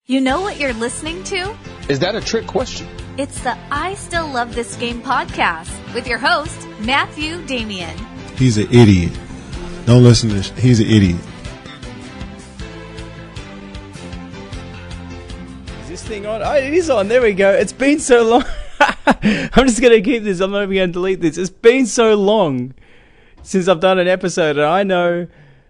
You know what you're listening to? Is that a trick question? It's the I Still Love This Game podcast with your host, Matthew Damian. He's an idiot. Don't listen to this. He's an idiot. Is this thing on? Oh, it is on. There we go. It's been so long. I'm just going to keep this. I'm not even going to delete this. It's been so long since I've done an episode, and I know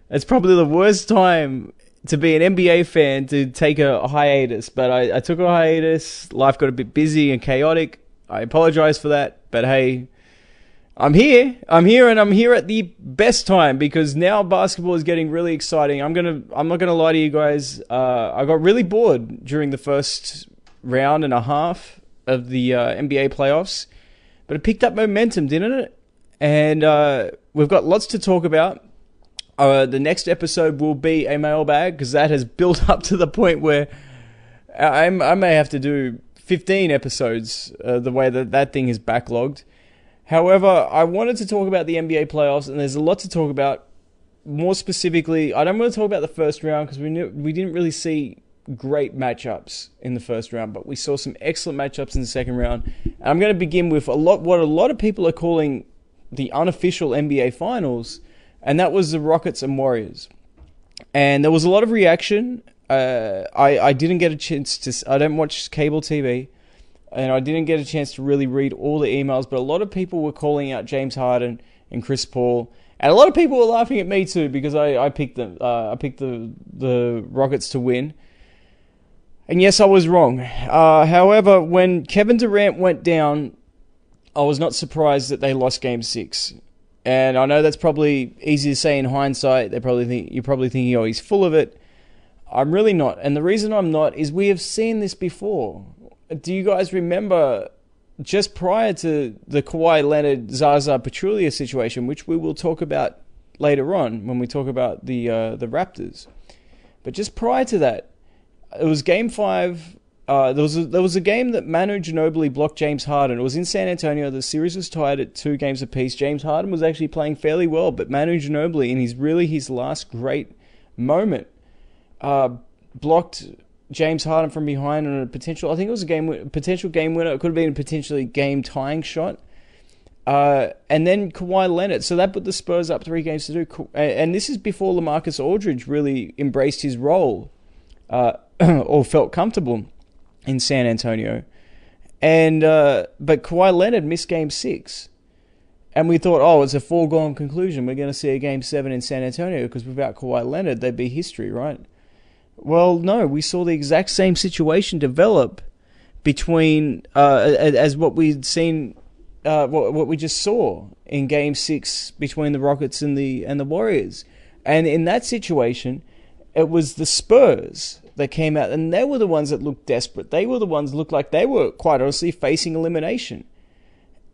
it's probably the worst time to be an NBA fan to take a hiatus, but I took a hiatus. Life got a bit busy and chaotic. I apologize for that, but hey, I'm here, and I'm here at the best time because now basketball is getting really exciting. I'm not gonna lie to you guys. I got really bored during the first round and a half of the NBA playoffs, but it picked up momentum, didn't it? And we've got lots to talk about. The next episode will be a mailbag because that has built up to the point where I may have to do 15 episodes the way that thing is backlogged. However, I wanted to talk about the NBA playoffs, and there's a lot to talk about. More specifically, I don't want to talk about the first round because we didn't really see great matchups in the first round, but we saw some excellent matchups in the second round. And I'm going to begin with what a lot of people are calling the unofficial NBA Finals. And that was the Rockets and Warriors. And there was a lot of reaction. I didn't get a chance to... I don't watch cable TV. And I didn't get a chance to really read all the emails. But a lot of people were calling out James Harden and Chris Paul. And a lot of people were laughing at me too because I picked them. I picked the Rockets to win. And yes, I was wrong. However, when Kevin Durant went down, I was not surprised that they lost Game 6. And I know that's probably easy to say in hindsight. You're probably thinking, oh, he's full of it. I'm really not. And the reason I'm not is we have seen this before. Do you guys remember just prior to the Kawhi Leonard, Zaza Pachulia situation, which we will talk about later on when we talk about the Raptors. But just prior to that, it was Game 5. There was a game that Manu Ginobili blocked James Harden. It was in San Antonio. The series was tied at 2 games apiece. James Harden was actually playing fairly well, but Manu Ginobili, in his last great moment, blocked James Harden from behind on a potential. I think it was a potential game winner. It could have been a potentially game tying shot. And then Kawhi Leonard. So that put the Spurs up 3 games to 2. And this is before LaMarcus Aldridge really embraced his role or felt comfortable in San Antonio. And but Kawhi Leonard missed Game 6. And we thought, oh, it's a foregone conclusion. We're going to see a Game 7 in San Antonio because without Kawhi Leonard, they'd be history, right? Well, no, we saw the exact same situation develop between, as what we'd seen, what we just saw in Game 6 between the Rockets and the Warriors. And in that situation, it was the Spurs that came out, and they were the ones that looked desperate. They were the ones that looked like they were, quite honestly, facing elimination.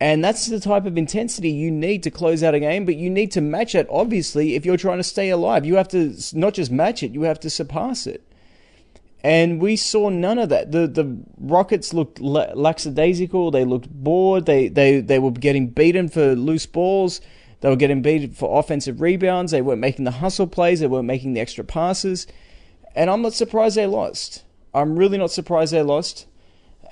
And that's the type of intensity you need to close out a game, but you need to match it, obviously, if you're trying to stay alive. You have to not just match it, you have to surpass it. And we saw none of that. The Rockets looked lackadaisical. They looked bored. They were getting beaten for loose balls. They were getting beaten for offensive rebounds. They weren't making the hustle plays. They weren't making the extra passes. And I'm not surprised they lost. I'm really not surprised they lost.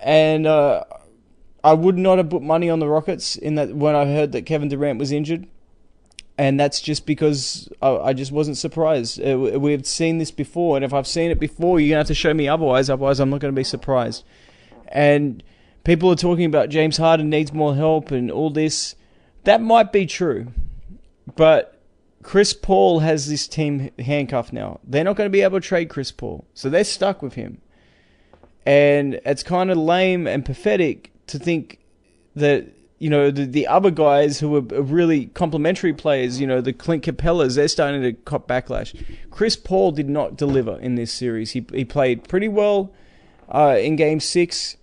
And I would not have put money on the Rockets in that when I heard that Kevin Durant was injured. And that's just because I just wasn't surprised. We've seen this before. And if I've seen it before, you're going to have to show me otherwise. Otherwise, I'm not going to be surprised. And people are talking about James Harden needs more help and all this. That might be true. But Chris Paul has this team handcuffed now. They're not going to be able to trade Chris Paul. So they're stuck with him. And it's kind of lame and pathetic to think that, you know, the other guys who are really complementary players, you know, the Clint Capellas, they're starting to cop backlash. Chris Paul did not deliver in this series. He played pretty well in Game 6,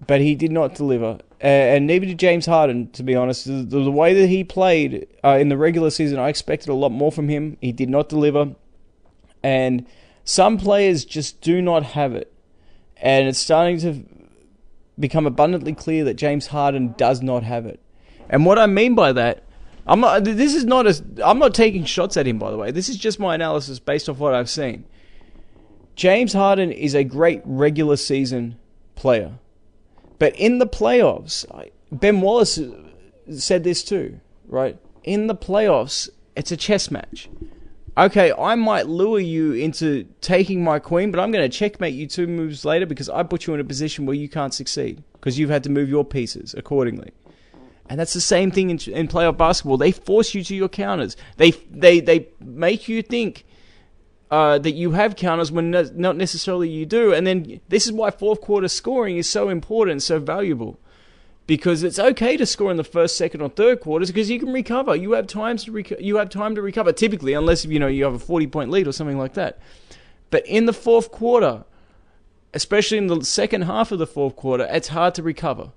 but he did not deliver. And neither did James Harden, to be honest. The way that he played in the regular season, I expected a lot more from him. He did not deliver. And some players just do not have it. And it's starting to become abundantly clear that James Harden does not have it. And what I mean by that, I'm not taking shots at him, by the way. This is just my analysis based off what I've seen. James Harden is a great regular season player. But in the playoffs, Ben Wallace said this too, right? In the playoffs, it's a chess match. Okay, I might lure you into taking my queen, but I'm going to checkmate you 2 moves later because I put you in a position where you can't succeed because you've had to move your pieces accordingly. And that's the same thing in playoff basketball. They force you to your counters. They make you think that you have counters when not necessarily you do. And then this is why fourth quarter scoring is so important and so valuable. Because it's okay to score in the first, second, or third quarters because you can recover. You have time to recover typically, unless you have a 40-point lead or something like that. But in the fourth quarter, especially in the second half of the fourth quarter, it's hard to recover.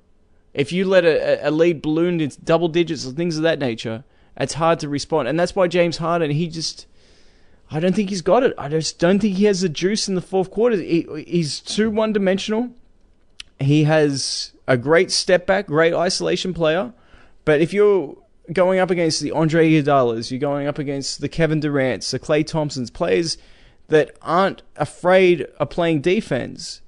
If you let a lead balloon into double digits or things of that nature, it's hard to respond. And that's why James Harden, I don't think he's got it. I just don't think he has the juice in the fourth quarter. He's too one-dimensional. He has a great step back, great isolation player. But if you're going up against the Andre Iguodala's, you're going up against the Kevin Durant's, the Klay Thompson's, players that aren't afraid of playing defense,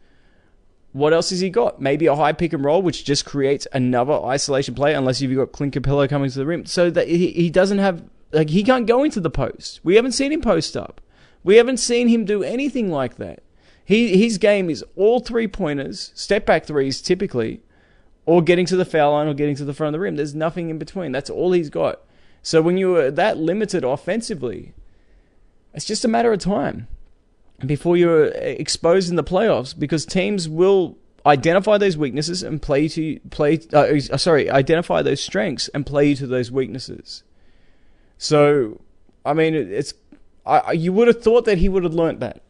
what else has he got? Maybe a high pick and roll, which just creates another isolation play, unless you've got Clint Capella coming to the rim. So that he doesn't have, he can't go into the post. We haven't seen him post up. We haven't seen him do anything like that. His game is all 3-pointers, step back threes typically, or getting to the foul line or getting to the front of the rim. There's nothing in between. That's all he's got. So when you're that limited offensively, it's just a matter of time before you're exposed in the playoffs, because teams will identify those weaknesses and identify those strengths and play you to those weaknesses. So, I mean, you would have thought that he would have learnt that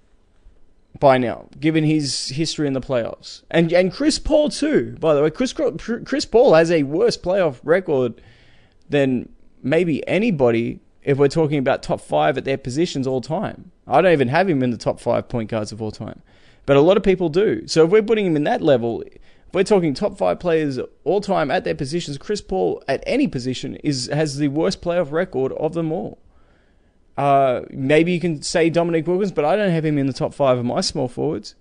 by now, given his history in the playoffs. And Chris Paul too, by the way. Chris Paul has a worse playoff record than maybe anybody if we're talking about top 5 at their positions all time. I don't even have him in the top 5 point guards of all time. But a lot of people do. So if we're putting him in that level, if we're talking top 5 players all time at their positions, Chris Paul at any position has the worst playoff record of them all. Maybe you can say Dominic Wilkins, but I don't have him in the top 5 of my small forwards.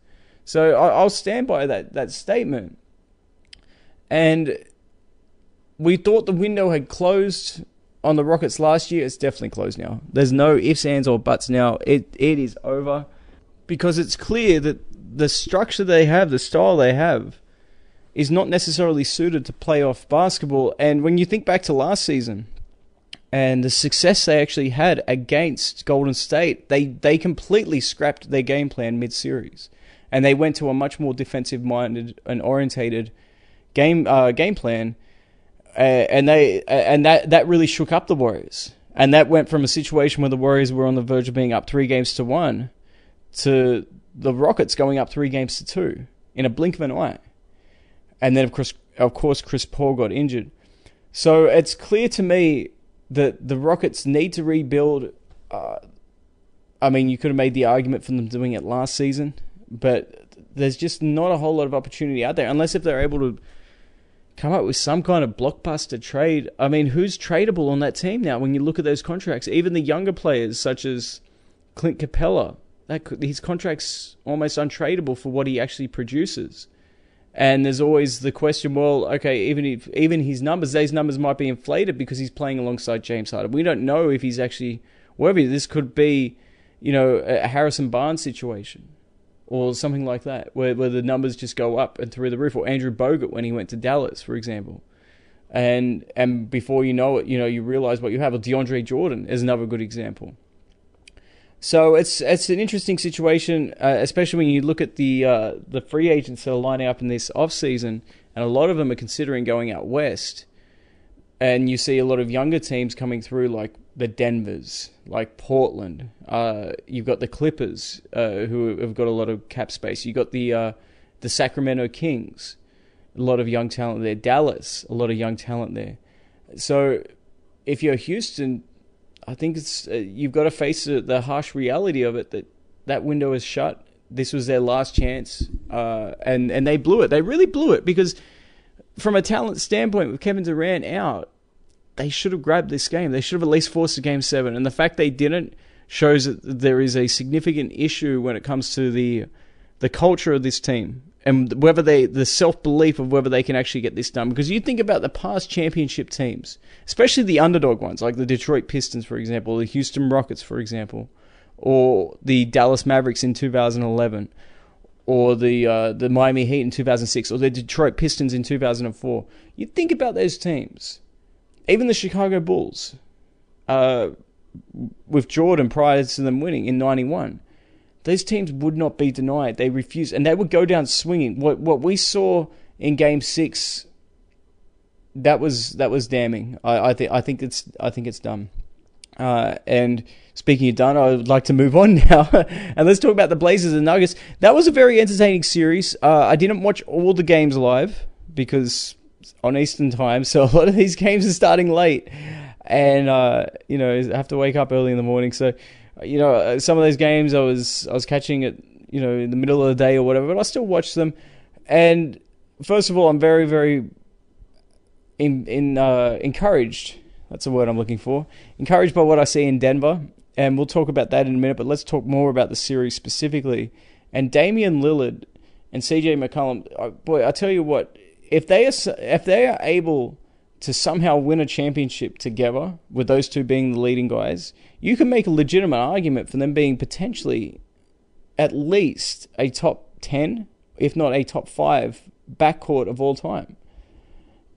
So I'll stand by that statement. And we thought the window had closed on the Rockets last year. It's definitely closed now. There's no ifs, ands, or buts now. It is over, because it's clear that the structure they have, the style they have, is not necessarily suited to playoff basketball. And when you think back to last season and the success they actually had against Golden State, they completely scrapped their game plan mid-series. And they went to a much more defensive-minded and orientated game plan. And that really shook up the Warriors. And that went from a situation where the Warriors were on the verge of being up 3-1 to the Rockets going up 3-2 in a blink of an eye. And then, of course, Chris Paul got injured. So it's clear to me that the Rockets need to rebuild. I mean, you could have made the argument for them doing it last season, but there's just not a whole lot of opportunity out there, unless if they're able to come up with some kind of blockbuster trade. I mean, who's tradable on that team now when you look at those contracts? Even the younger players, such as Clint Capella, his contract's almost untradeable for what he actually produces. And there's always the question, well, okay, even his numbers, those numbers might be inflated because he's playing alongside James Harden. We don't know if he's actually, whether this could be, a Harrison Barnes situation or something like that, where the numbers just go up and through the roof, or Andrew Bogut when he went to Dallas, for example. And before you know it, you realize what you have. DeAndre Jordan is another good example. So it's an interesting situation, especially when you look at the free agents that are lining up in this offseason, and a lot of them are considering going out west. And you see a lot of younger teams coming through, like the Denvers, like Portland. You've got the Clippers, who have got a lot of cap space. You've got the Sacramento Kings, a lot of young talent there. Dallas, a lot of young talent there. So if you're Houston, I think it's you've got to face the harsh reality of it, that window is shut. This was their last chance, and they blew it. They really blew it, because from a talent standpoint, with Kevin Durant out, they should have grabbed this game. They should have at least forced a Game 7. And the fact they didn't shows that there is a significant issue when it comes to the culture of this team and whether the self-belief of whether they can actually get this done. Because you think about the past championship teams, especially the underdog ones, like the Detroit Pistons, for example, or the Houston Rockets, for example, or the Dallas Mavericks in 2011, or the Miami Heat in 2006, or the Detroit Pistons in 2004. You think about those teams. Even the Chicago Bulls, with Jordan prior to them winning in 91. Those teams would not be denied. They refused, and they would go down swinging. What we saw in Game 6, that was damning. I think it's done. And speaking of done, I would like to move on now, and let's talk about the Blazers and Nuggets. That was a very entertaining series. I didn't watch all the games live because on Eastern time, so a lot of these games are starting late, and I have to wake up early in the morning. So, some of those games I was catching it, in the middle of the day or whatever, but I still watch them. And first of all, I'm very, very encouraged. That's the word I'm looking for. Encouraged by what I see in Denver, and we'll talk about that in a minute. But let's talk more about the series specifically. And Damian Lillard and CJ McCollum, boy, I tell you what, if they are able to somehow win a championship together, with those two being the leading guys, you can make a legitimate argument for them being potentially at least a top 10, if not a top 5 backcourt of all time.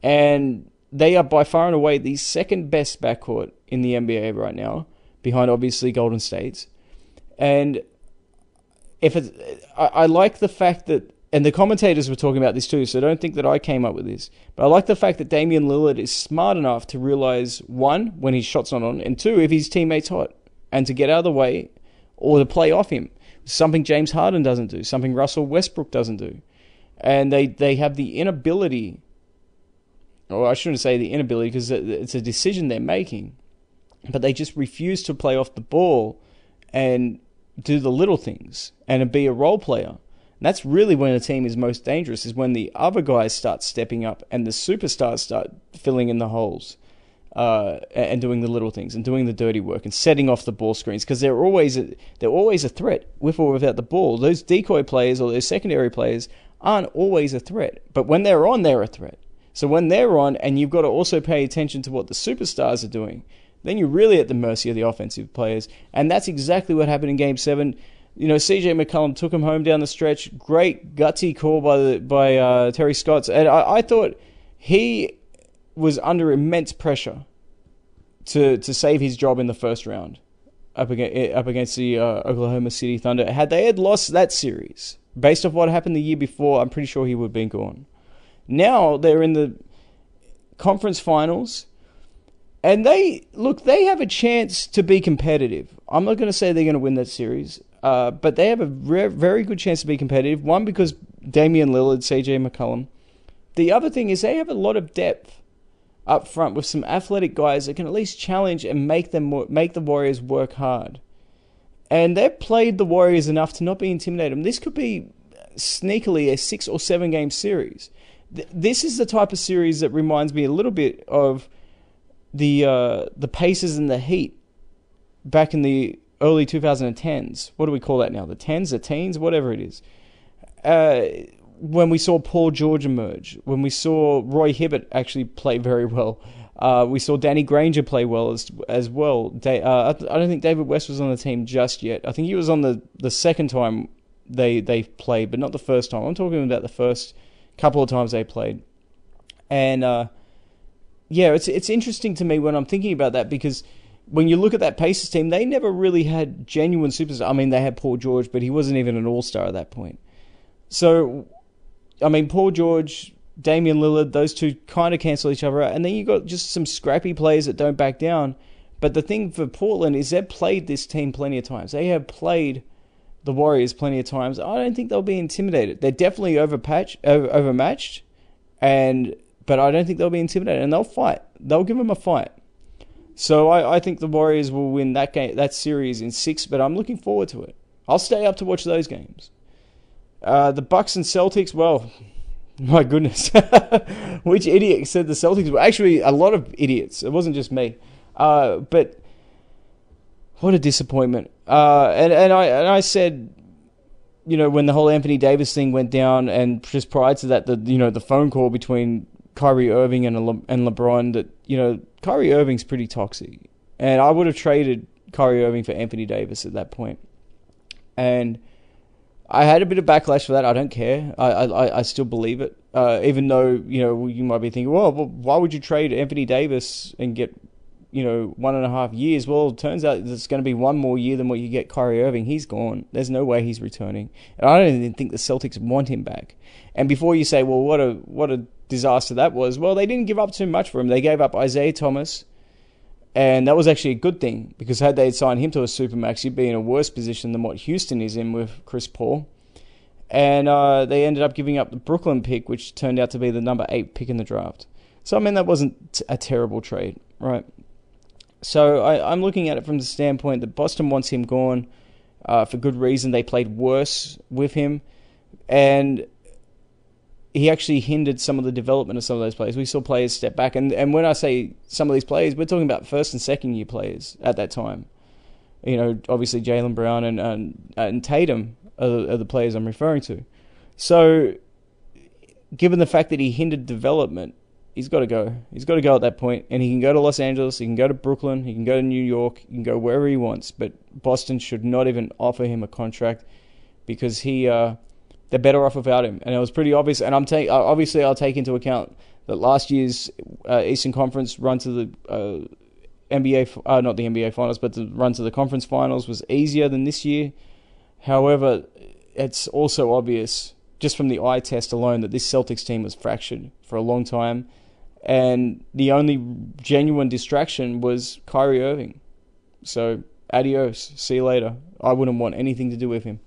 And they are by far and away the second best backcourt in the NBA right now, behind obviously Golden State's. And I like the fact that, and the commentators were talking about this too, so don't think that I came up with this, but I like the fact that Damian Lillard is smart enough to realize, one, when his shot's not on, and two, if his teammate's hot, and to get out of the way or to play off him. Something James Harden doesn't do, something Russell Westbrook doesn't do. And they have the inability, or I shouldn't say the inability because it's a decision they're making, but they just refuse to play off the ball and do the little things and be a role player. And that's really when a team is most dangerous, is when the other guys start stepping up and the superstars start filling in the holes and doing the little things and doing the dirty work and setting off the ball screens, because they're always a threat with or without the ball. Those decoy players or those secondary players aren't always a threat, but when they're on, they're a threat. So when they're on, and you've got to also pay attention to what the superstars are doing, then you're really at the mercy of the offensive players. And that's exactly what happened in Game 7. CJ McCollum took him home down the stretch. Great gutsy call by Terry Stotts. And I thought he was under immense pressure to save his job in the first round up against the Oklahoma City Thunder. Had they lost that series, based off what happened the year before, I'm pretty sure he would have been gone. Now they're in the conference finals, and they have a chance to be competitive. I'm not going to say they're going to win that series, but they have a very good chance to be competitive. One, because Damian Lillard, CJ McCollum. The other thing is they have a lot of depth up front with some athletic guys that can at least challenge and make the Warriors work hard. And they've played the Warriors enough to not be intimidated. This could be sneakily a 6 or 7 game series. This is the type of series that reminds me a little bit of the Pacers and the Heat back in the early 2010s. What do we call that now? The 10s, the teens, whatever it is. When we saw Paul George emerge, when we saw Roy Hibbert actually play very well, we saw Danny Granger play well as well. I don't think David West was on the team just yet. I think he was on the second time they played, but not the first time. I'm talking about the first couple of times they played. And it's interesting to me when I'm thinking about that, because when you look at that Pacers team, they never really had genuine superstars. I mean, they had Paul George, but he wasn't even an all-star at that point. So, I mean, Paul George, Damian Lillard, those two kind of cancel each other out. And then you got just some scrappy players that don't back down. But the thing for Portland is they've played this team plenty of times. They have played the Warriors plenty of times. I don't think they'll be intimidated. They're definitely overmatched, but I don't think they'll be intimidated. And they'll fight. They'll give them a fight. So I think the Warriors will win that series in 6, but I'm looking forward to it. I'll stay up to watch those games. The Bucks and Celtics, well, my goodness. Which idiot said the Celtics were? Actually, a lot of idiots. It wasn't just me. But What a disappointment. And I said, when the whole Anthony Davis thing went down, and just prior to that, the phone call between Kyrie Irving and LeBron, that Kyrie Irving's pretty toxic, and I would have traded Kyrie Irving for Anthony Davis at that point. And I had a bit of backlash for that. I don't care. I still believe it, even though you might be thinking, well, why would you trade Anthony Davis and get 1.5 years? Well, it turns out it's going to be one more year than what you get Kyrie Irving. He's gone. There's no way he's returning. And I don't even think the Celtics want him back. And before you say, well, what a disaster that was, well, they didn't give up too much for him. They gave up Isaiah Thomas, and that was actually a good thing, because had they signed him to a supermax, you'd be in a worse position than what Houston is in with Chris Paul. And they ended up giving up the Brooklyn pick, which turned out to be the number 8 pick in the draft. So, I mean, that wasn't a terrible trade, right? So I'm looking at it from the standpoint that Boston wants him gone for good reason. They played worse with him, and he actually hindered some of the development of some of those players. We saw players step back, and when I say some of these players, we're talking about first and second year players at that time. Obviously Jaylen Brown and Tatum are the players I'm referring to. So, given the fact that he hindered development, he's got to go. He's got to go at that point, and he can go to Los Angeles, he can go to Brooklyn, he can go to New York, he can go wherever he wants, but Boston should not even offer him a contract, because they're better off without him. And it was pretty obvious, and obviously I'll take into account that last year's Eastern Conference run to the not the NBA Finals, but the run to the Conference Finals was easier than this year. However, it's also obvious, just from the eye test alone, that this Celtics team was fractured for a long time, and the only genuine distraction was Kyrie Irving. So, adios. See you later. I wouldn't want anything to do with him.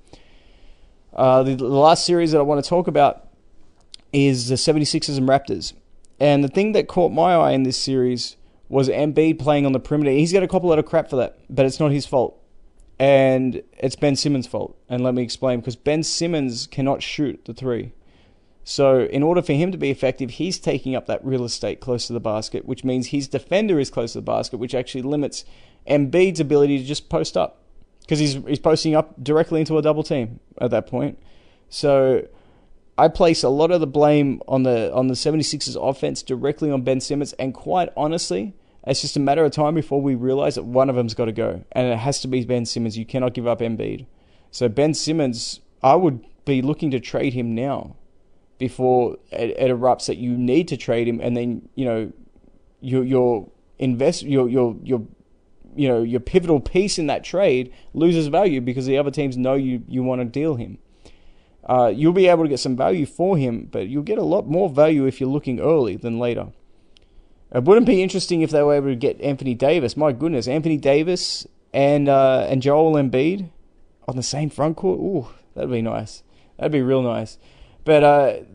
The last series that I want to talk about is the 76ers and Raptors. And the thing that caught my eye in this series was Embiid playing on the perimeter. He's got a couple of crap for that, but it's not his fault. And it's Ben Simmons' fault. And let me explain, because Ben Simmons cannot shoot the three. So in order for him to be effective, he's taking up that real estate close to the basket, which means his defender is close to the basket, which actually limits Embiid's ability to just post up, because he's posting up directly into a double team at that point. So I place a lot of the blame on the 76ers offense directly on Ben Simmons, and quite honestly, it's just a matter of time before we realize that one of them's got to go, and it has to be Ben Simmons. You cannot give up Embiid. So Ben Simmons, I would be looking to trade him now before it erupts that you need to trade him, and then your pivotal piece in that trade loses value because the other teams know you want to deal him. You'll be able to get some value for him, but you'll get a lot more value if you're looking early than later. It wouldn't be interesting if they were able to get Anthony Davis. My goodness, Anthony Davis and Joel Embiid on the same front court. Ooh, that'd be nice. That'd be real nice. But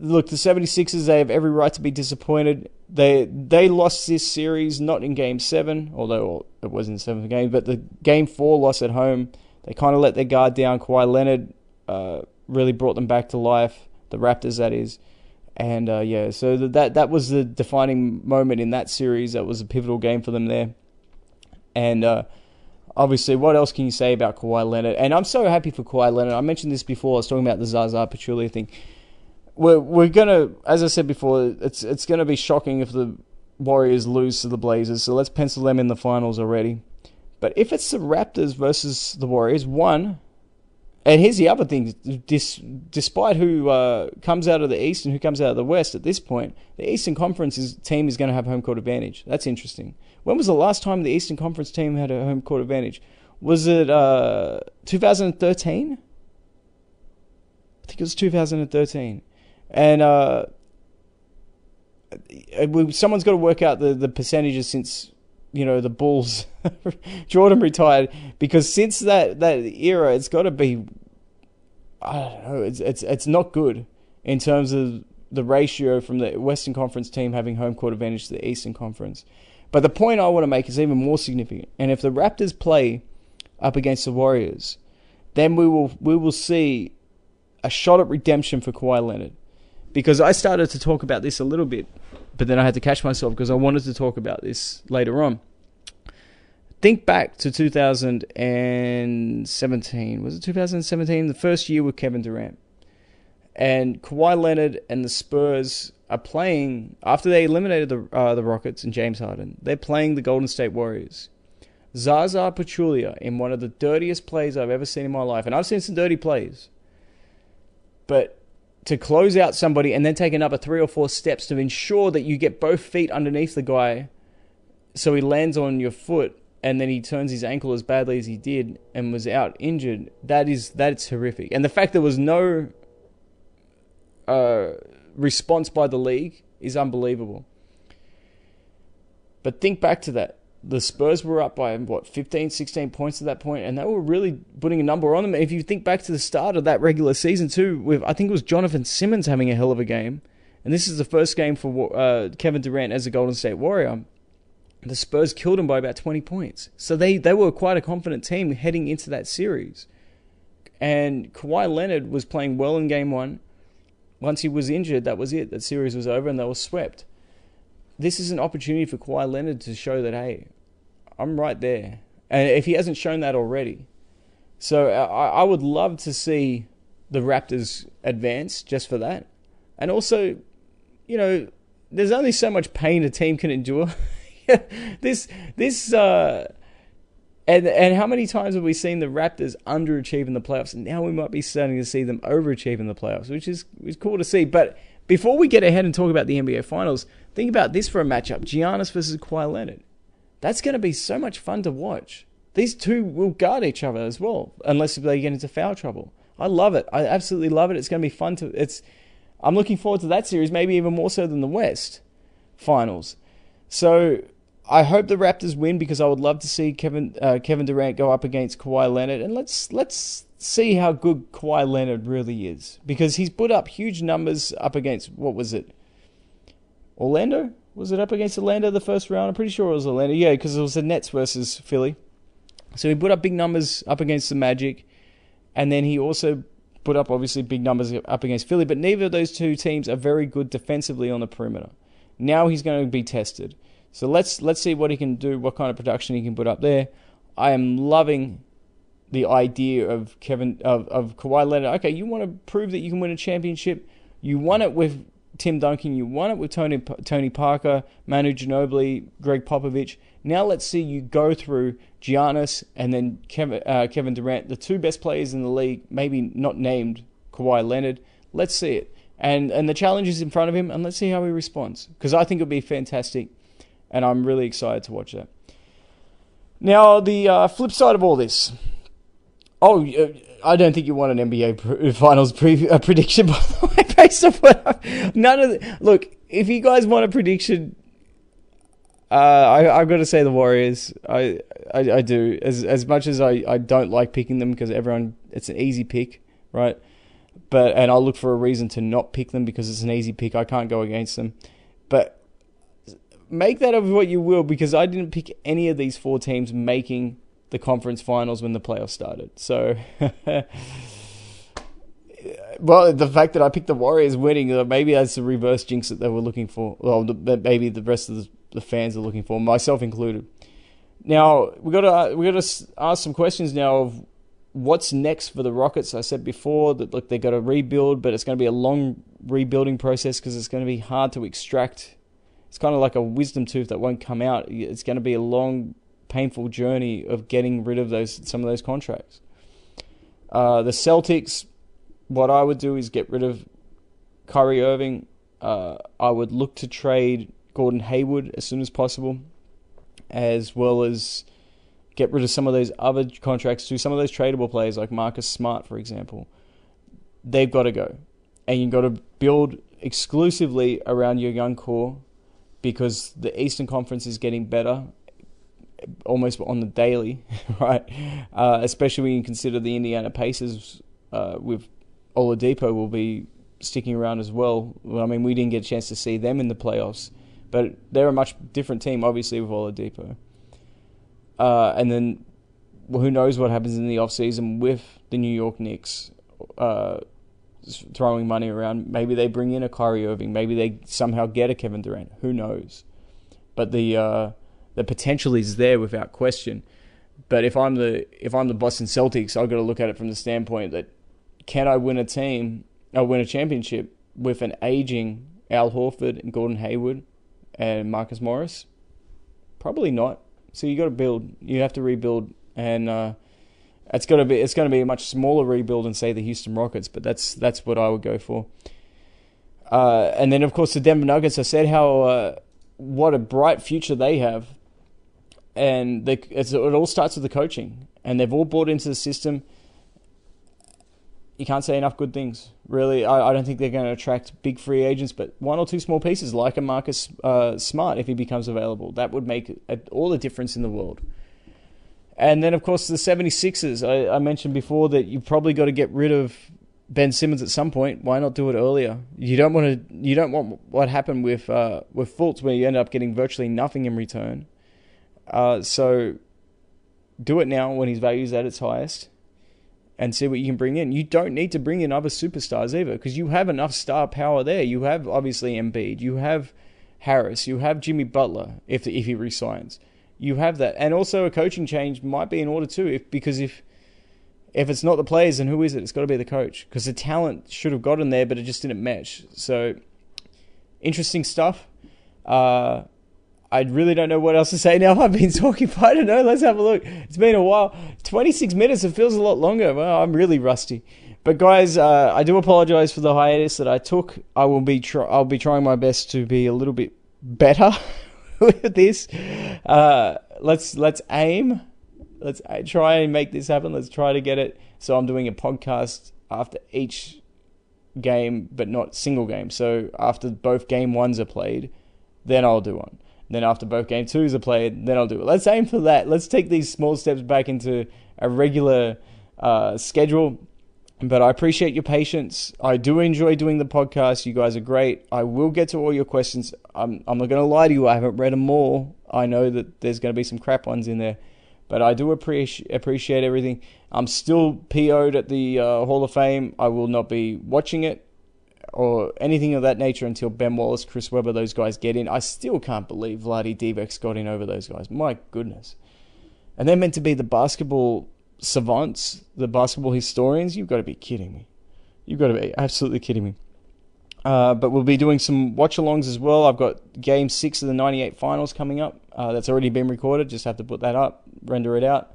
look, the 76ers, they have every right to be disappointed. They lost this series not in Game 7, although it was in the 7th game, but the Game 4 loss at home, they kind of let their guard down. Kawhi Leonard really brought them back to life, the Raptors, that is. And so that was the defining moment in that series. That was a pivotal game for them there. And obviously, what else can you say about Kawhi Leonard? And I'm so happy for Kawhi Leonard. I mentioned this before. I was talking about the Zaza Pachulia thing. We're gonna, as I said before, it's gonna be shocking if the Warriors lose to the Blazers. So let's pencil them in the finals already. But if it's the Raptors versus the Warriors, and here's the other thing: despite who comes out of the East and who comes out of the West at this point, the Eastern Conference team is going to have home court advantage. That's interesting. When was the last time the Eastern Conference team had a home court advantage? Was it 2013? I think it was 2013. And someone's got to work out the percentages since the Bulls Jordan retired, because since that era, it's got to be, I don't know, it's not good in terms of the ratio from the Western Conference team having home court advantage to the Eastern Conference. But the point I want to make is even more significant. And if the Raptors play up against the Warriors, then we will see a shot at redemption for Kawhi Leonard. Because I started to talk about this a little bit, but then I had to catch myself because I wanted to talk about this later on. think back to 2017. Was it 2017? The first year with Kevin Durant. And Kawhi Leonard and the Spurs are playing, after they eliminated the Rockets and James Harden, they're playing the Golden State Warriors. Zaza Pachulia, in one of the dirtiest plays I've ever seen in my life, and I've seen some dirty plays, but to close out somebody and then take another 3 or 4 steps to ensure that you get both feet underneath the guy so he lands on your foot and then he turns his ankle as badly as he did and was out injured, that's horrific. And the fact there was no response by the league is unbelievable. But think back to that. The Spurs were up by, 15, 16 points at that point, and they were really putting a number on them. If you think back to the start of that regular season too, with, I think it was Jonathan Simmons having a hell of a game, and this is the first game for Kevin Durant as a Golden State Warrior. The Spurs killed him by about 20 points. So they were quite a confident team heading into that series. And Kawhi Leonard was playing well in game 1. Once he was injured, that was it. That series was over and they were swept. This is an opportunity for Kawhi Leonard to show that, hey, I'm right there. And if he hasn't shown that already. So I would love to see the Raptors advance just for that. And also, there's only so much pain a team can endure. And how many times have we seen the Raptors underachieve in the playoffs? And now we might be starting to see them overachieve in the playoffs, which is cool to see. But before we get ahead and talk about the NBA Finals, think about this for a matchup. Giannis versus Kawhi Leonard. That's going to be so much fun to watch. These two will guard each other as well, unless they get into foul trouble. I love it. I absolutely love it. It's going to be fun I'm looking forward to that series, maybe even more so than the West Finals. So I hope the Raptors win because I would love to see Kevin Durant go up against Kawhi Leonard, and let's see how good Kawhi Leonard really is, because he's put up huge numbers up against, what was it, Orlando? Was it up against Orlando the first round? I'm pretty sure it was Orlando. Yeah, because it was the Nets versus Philly. So he put up big numbers up against the Magic, and then he also put up obviously big numbers up against Philly, but neither of those two teams are very good defensively on the perimeter. Now he's going to be tested. So let's see what he can do, what kind of production he can put up there. I am loving the idea of Kawhi Leonard. Okay, you want to prove that you can win a championship. You won it with Tim Duncan. You won it with Tony Parker, Manu Ginobili, Greg Popovich. Now let's see you go through Giannis and then Kevin Durant, the two best players in the league, maybe not named Kawhi Leonard. Let's see it. And the challenge is in front of him, and let's see how he responds. Because I think it'll be fantastic, and I'm really excited to watch that. Now, the flip side of all this. I don't think you want an NBA Finals prediction, by the way, based on what look, if you guys want a prediction, I've got to say the Warriors. I do. As much as I don't like picking them because it's an easy pick, right? And I'll look for a reason to not pick them because it's an easy pick. I can't go against them. But make that of what you will, because I didn't pick any of these 4 teams making the conference finals when the playoffs started. So, well, the fact that I picked the Warriors winning, maybe that's the reverse jinx that they were looking for. Well, maybe the rest of the fans are looking for, myself included. Now, we got to ask some questions now of what's next for the Rockets. I said before that, look, they got to rebuild, but it's going to be a long rebuilding process because it's going to be hard to extract. It's kind of like a wisdom tooth that won't come out. It's going to be a long, painful journey of getting rid of some of those contracts. The Celtics, what I would do is get rid of Kyrie Irving. I would look to trade Gordon Hayward as soon as possible, as well as get rid of some of those other contracts to some of those tradable players like Marcus Smart, for example. They've got to go. And you've got to build exclusively around your young core, because the Eastern Conference is getting better almost on the daily, right? Especially when you consider the Indiana Pacers with Oladipo will be sticking around as well. I mean, we didn't get a chance to see them in the playoffs, but they're a much different team, obviously, with Oladipo. And then, who knows what happens in the offseason with the New York Knicks throwing money around. Maybe they bring in a Kyrie Irving. Maybe they somehow get a Kevin Durant. Who knows? But the potential is there without question. But if I'm the Boston Celtics, I've got to look at it from the standpoint that can I win a championship with an aging Al Horford and Gordon Hayward and Marcus Morris? Probably not. So you got to build. You have to rebuild, and it's going to be a much smaller rebuild than say the Houston Rockets. But that's what I would go for. And then of course the Denver Nuggets. I said how what a bright future they have, and it all starts with the coaching, and they've all bought into the system. You can't say enough good things, really. I don't think they're going to attract big free agents, but one or two small pieces, like a Marcus Smart, if he becomes available, that would make all the difference in the world. And then, of course, the 76ers. I mentioned before that you've probably got to get rid of Ben Simmons at some point. Why not do it earlier? You don't want what happened with Fultz, where you end up getting virtually nothing in return. So do it now when his value is at its highest, and see what you can bring in. You don't need to bring in other superstars either, because you have enough star power there. You have, obviously, Embiid. You have Harris. You have Jimmy Butler, if he resigns. You have that. And also a coaching change might be in order too, because if it's not the players, then who is it? It's got to be the coach, because the talent should have gotten there, but it just didn't match. So, interesting stuff. I really don't know what else to say now. I've been talking, but I don't know. Let's have a look. It's been a while. 26 minutes. It feels a lot longer. Well, I'm really rusty. But guys, I do apologize for the hiatus that I took. I'll be trying my best to be a little bit better with this. Let's aim. Let's try and make this happen. Let's try to get it. So I'm doing a podcast after each game, but not single game. So after both game ones are played, then I'll do one. Then after both game twos are played, then I'll do it. Let's aim for that. Let's take these small steps back into a regular schedule. But I appreciate your patience. I do enjoy doing the podcast. You guys are great. I will get to all your questions. I'm not going to lie to you. I haven't read them all. I know that there's going to be some crap ones in there. But I do appreciate everything. I'm still PO'd at the Hall of Fame. I will not be watching it or anything of that nature until Ben Wallace, Chris Webber, those guys get in. I still can't believe Vlade Divac got in over those guys. My goodness. And they're meant to be the basketball savants, the basketball historians. You've got to be kidding me. You've got to be absolutely kidding me. But we'll be doing some watch-alongs as well. I've got Game 6 of the 98 Finals coming up. That's already been recorded. Just have to put that up, render it out.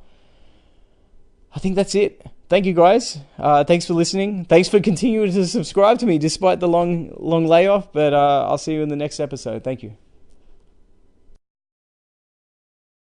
I think that's it. Thank you, guys. Thanks for listening. Thanks for continuing to subscribe to me despite the long layoff. But I'll see you in the next episode. Thank you.